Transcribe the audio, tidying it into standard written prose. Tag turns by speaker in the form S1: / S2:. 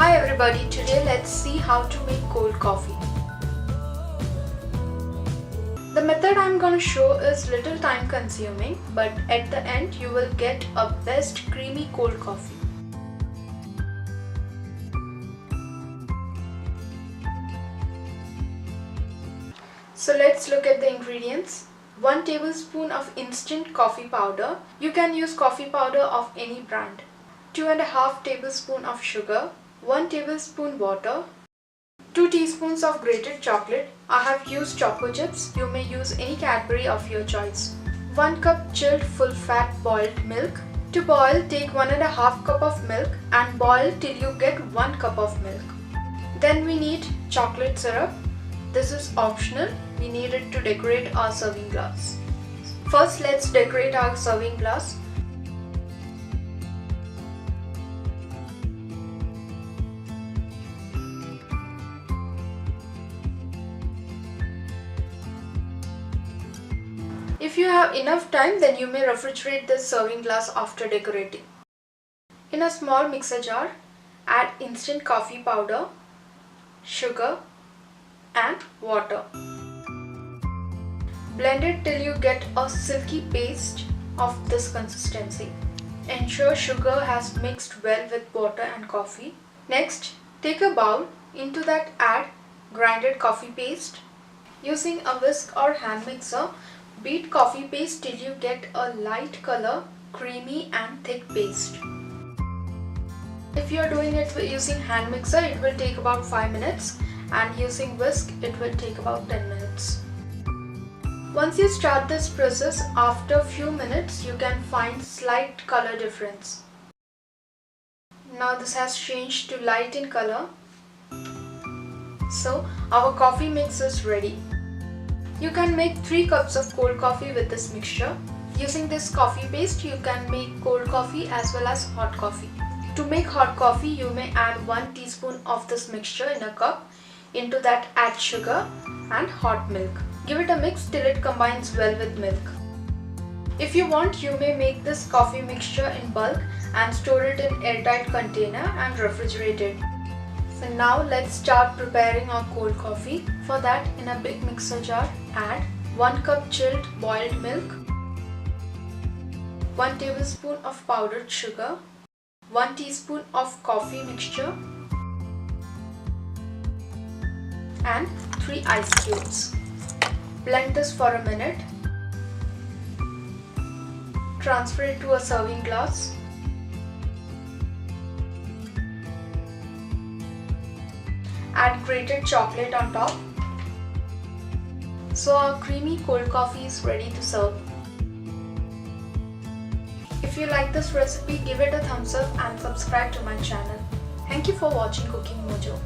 S1: Hi everybody, today let's see how to make cold coffee. The method I'm going to show is little time consuming, but at the end you will get a best creamy cold coffee. So let's look at the ingredients. 1 tablespoon of instant coffee powder. You can use coffee powder of any brand. 2.5 tablespoons of sugar. 1 tablespoon water. 2 teaspoons of grated chocolate. I have used choco chips. You may use any Cadbury of your choice. 1 cup chilled full fat boiled milk. To boil, take 1.5 cup of milk and boil till you get 1 cup of milk. Then we need chocolate syrup. This is optional. We need it to decorate our serving glass. First, let's decorate our serving glass. If you have enough time, then you may refrigerate this serving glass after decorating. In a small mixer jar, add instant coffee powder, sugar, and water. Blend it till you get a silky paste of this consistency. Ensure sugar has mixed well with water and coffee. Next, take a bowl. Into that add grinded coffee paste. Using a whisk or hand mixer, beat coffee paste till you get a light color, creamy and thick paste. If you are doing it using hand mixer, it will take about 5 minutes, and using whisk, it will take about 10 minutes. Once you start this process, after a few minutes, you can find slight color difference. Now this has changed to light in color. So our coffee mix is ready. You can make 3 cups of cold coffee with this mixture. Using this coffee paste, you can make cold coffee as well as hot coffee. To make hot coffee, you may add 1 teaspoon of this mixture in a cup. Into that add sugar and hot milk. Give it a mix till it combines well with milk. If you want, you may make this coffee mixture in bulk and store it in airtight container and refrigerate it. So now let's start preparing our cold coffee. For that, in a big mixer jar, add 1 cup chilled boiled milk, 1 tablespoon of powdered sugar, 1 teaspoon of coffee mixture, and 3 ice cubes. Blend this for a minute. Transfer it to a serving glass. Add grated chocolate on top. So our creamy cold coffee is ready to serve. If you like this recipe, give it a thumbs up and subscribe to my channel. Thank you for watching Cooking Mojo.